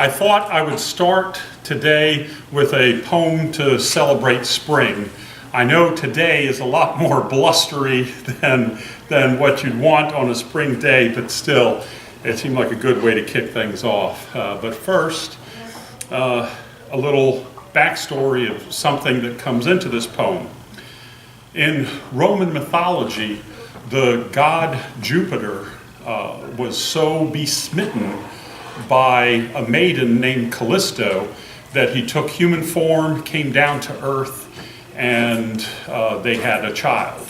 I thought I would start today with a poem to celebrate spring. I know today is a lot more blustery than what you'd want on a spring day, but still, it seemed like a good way to kick things off. But first, a little backstory of something that comes into this poem. In Roman mythology, the god Jupiter was so besmitten by a maiden named Callisto that he took human form, came down to earth, and they had a child.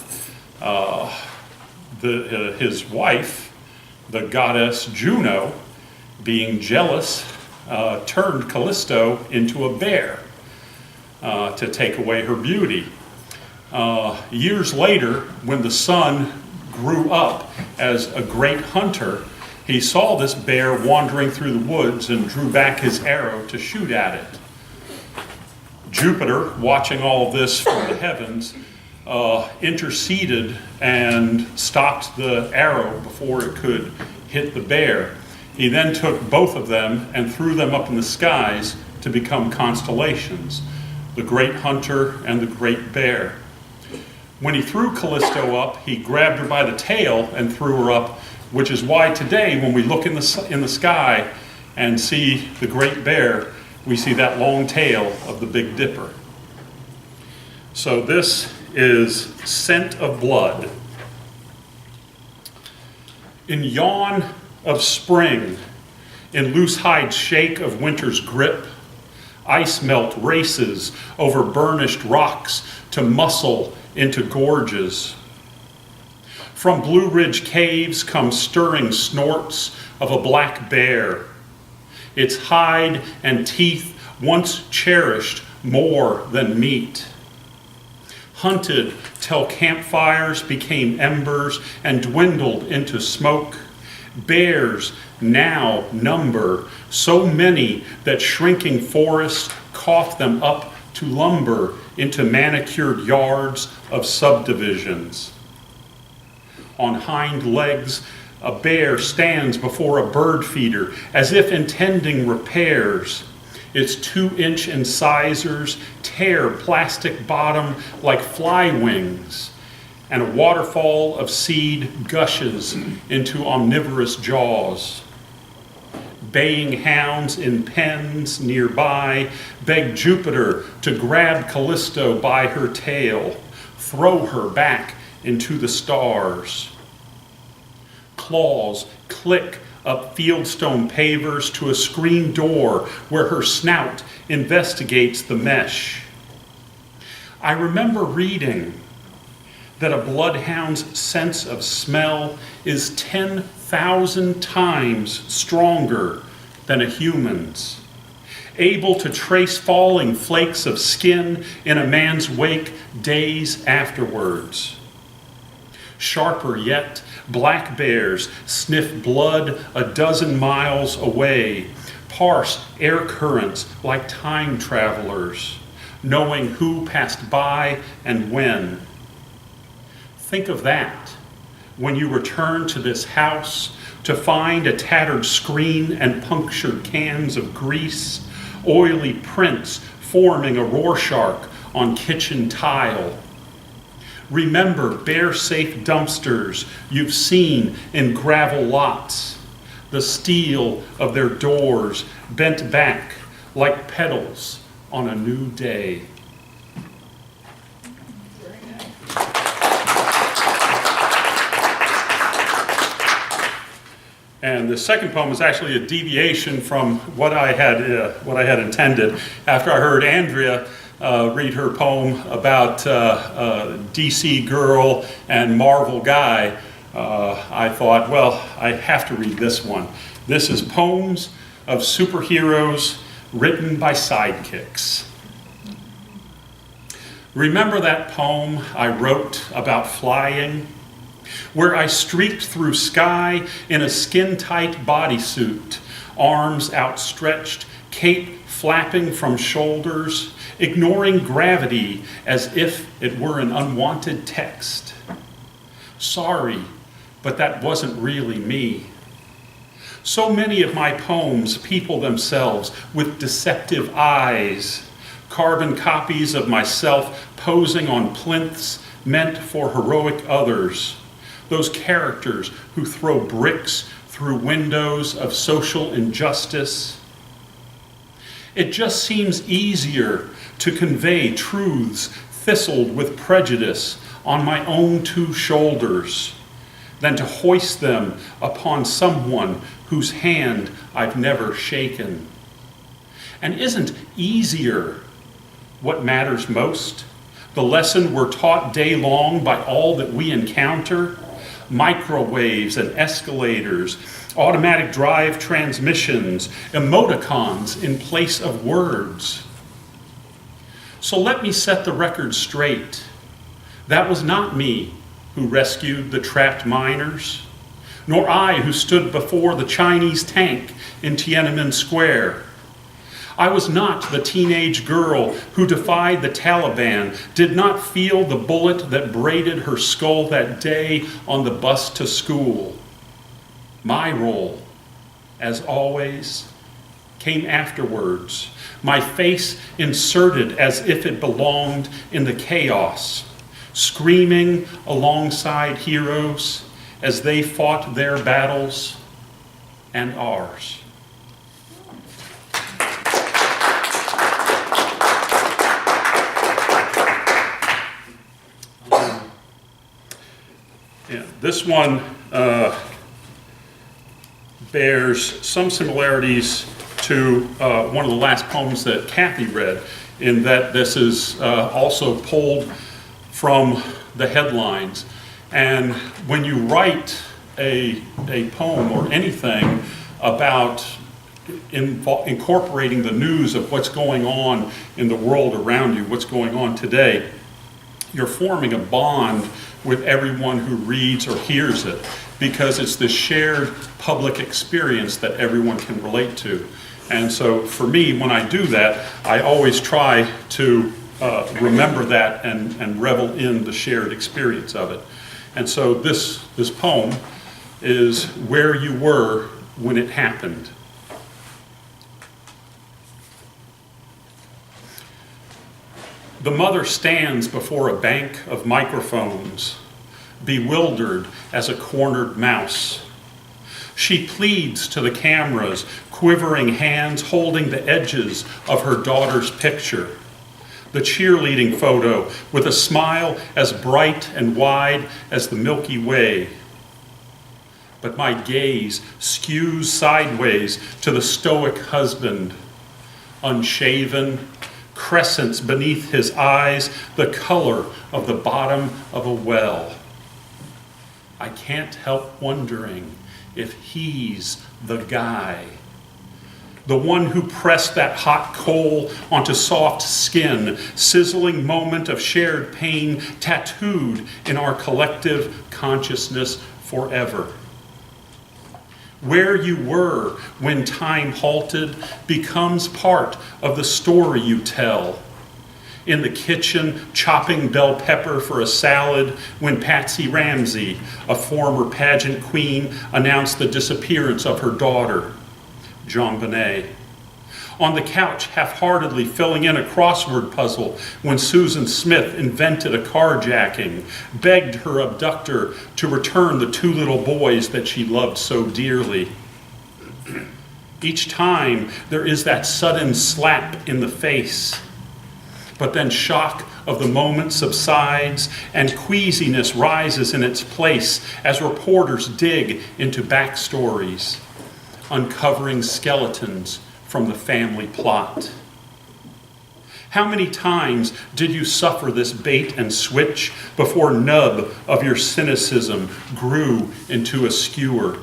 His wife, the goddess Juno, being jealous, turned Callisto into a bear to take away her beauty. Years later, when the sun grew up as a great hunter, he saw this bear wandering through the woods and drew back his arrow to shoot at it. Jupiter, watching all of this from the heavens, interceded and stopped the arrow before it could hit the bear. He then took both of them and threw them up in the skies to become constellations, the great hunter and the great bear. When he threw Callisto up, he grabbed her by the tail and threw her up, which is why today when we look in the sky and see the great bear, we see that long tail of the Big Dipper. So this is Scent of Blood. In yawn of spring, in loose hide shake of winter's grip, ice melt races over burnished rocks to muscle into gorges. From Blue Ridge caves come stirring snorts of a black bear, its hide and teeth once cherished more than meat. Hunted till campfires became embers and dwindled into smoke, bears now number so many that shrinking forests cough them up to lumber into manicured yards of subdivisions. On hind legs, a bear stands before a bird feeder as if intending repairs. Its 2-inch incisors tear plastic bottom like fly wings, and a waterfall of seed gushes into omnivorous jaws. Baying hounds in pens nearby beg Jupiter to grab Callisto by her tail, throw her back into the stars. Claws click up fieldstone pavers to a screen door where her snout investigates the mesh. I remember reading that a bloodhound's sense of smell is 10,000 times stronger than a human's, able to trace falling flakes of skin in a man's wake days afterwards. Sharper yet, black bears sniff blood a dozen miles away, parse air currents like time travelers, knowing who passed by and when. Think of that when you return to this house to find a tattered screen and punctured cans of grease, oily prints forming a Rorschach on kitchen tile. Remember bear-safe dumpsters you've seen in gravel lots, the steel of their doors bent back like petals on a new day. And the second poem is actually a deviation from what I had intended. After I heard Andrea read her poem about DC girl and Marvel guy, I thought, well, I have to read this one. This is Poems of Superheroes Written by Sidekicks. Remember that poem I wrote about flying, where I streaked through sky in a skin-tight bodysuit, arms outstretched, cape flapping from shoulders, ignoring gravity as if it were an unwanted text. Sorry, but that wasn't really me. So many of my poems people themselves with deceptive eyes, carbon copies of myself posing on plinths meant for heroic others, those characters who throw bricks through windows of social injustice. It just seems easier to convey truths thistled with prejudice on my own two shoulders than to hoist them upon someone whose hand I've never shaken. And isn't easier what matters most? The lesson we're taught day long by all that we encounter? Microwaves and escalators, automatic drive transmissions, emoticons in place of words. So let me set the record straight. That was not me who rescued the trapped miners, nor I who stood before the Chinese tank in Tiananmen Square. I was not the teenage girl who defied the Taliban, did not feel the bullet that braided her skull that day on the bus to school. My role, as always, came afterwards, my face inserted as if it belonged in the chaos, screaming alongside heroes as they fought their battles and ours. This one bears some similarities to one of the last poems that Kathy read, in that this is also pulled from the headlines. And when you write a poem or anything about incorporating the news of what's going on in the world around you, what's going on today, you're forming a bond with everyone who reads or hears it, because it's the shared public experience that everyone can relate to. And so for me, when I do that, I always try to remember that and revel in the shared experience of it. And so this poem is Where You Were When It Happened. The mother stands before a bank of microphones, bewildered as a cornered mouse. She pleads to the cameras, quivering hands holding the edges of her daughter's picture. The cheerleading photo with a smile as bright and wide as the Milky Way. But my gaze skews sideways to the stoic husband, unshaven, crescents beneath his eyes, the color of the bottom of a well. I can't help wondering if he's the guy, the one who pressed that hot coal onto soft skin, sizzling moment of shared pain tattooed in our collective consciousness forever. Where you were when time halted becomes part of the story you tell. In the kitchen, chopping bell pepper for a salad when Patsy Ramsey, a former pageant queen, announced the disappearance of her daughter, JonBenet. On the couch, half-heartedly filling in a crossword puzzle when Susan Smith invented a carjacking, begged her abductor to return the two little boys that she loved so dearly. Each time, there is that sudden slap in the face, but then shock of the moment subsides and queasiness rises in its place as reporters dig into backstories, uncovering skeletons from the family plot. How many times did you suffer this bait and switch before nub of your cynicism grew into a skewer?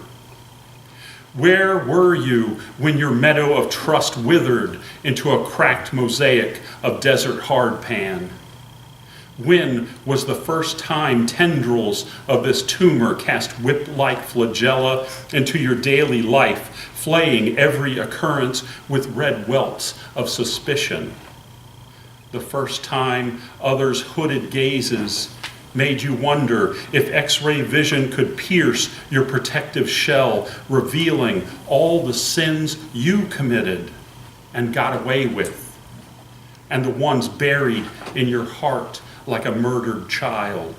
Where were you when your meadow of trust withered into a cracked mosaic of desert hardpan? When was the first time tendrils of this tumor cast whip-like flagella into your daily life, flaying every occurrence with red welts of suspicion? The first time others' hooded gazes made you wonder if X-ray vision could pierce your protective shell, revealing all the sins you committed and got away with, and the ones buried in your heart like a murdered child.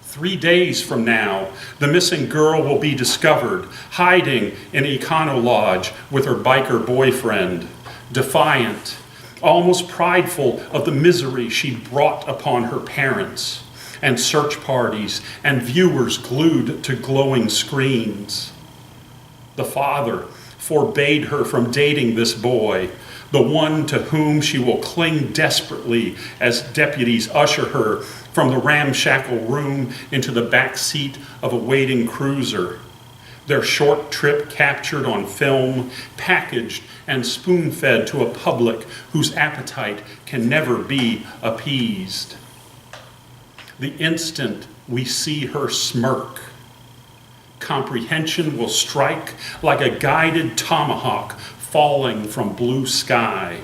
3 days from now, the missing girl will be discovered, hiding in Econo Lodge with her biker boyfriend, defiant, almost prideful of the misery she'd brought upon her parents, and search parties and viewers glued to glowing screens. The father forbade her from dating this boy, the one to whom she will cling desperately as deputies usher her from the ramshackle room into the back seat of a waiting cruiser. Their short trip captured on film, packaged and spoon-fed to a public whose appetite can never be appeased. The instant we see her smirk, comprehension will strike like a guided tomahawk falling from blue sky.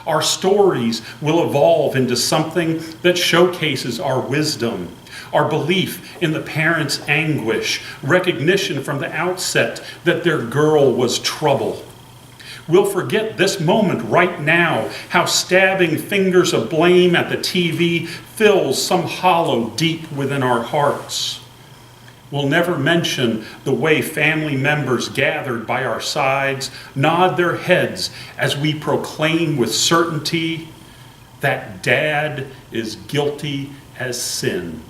Our stories will evolve into something that showcases our wisdom, our belief in the parents' anguish, recognition from the outset that their girl was trouble. We'll forget this moment right now, how stabbing fingers of blame at the TV fills some hollow deep within our hearts. We'll never mention the way family members gathered by our sides nod their heads as we proclaim with certainty that Dad is guilty as sin.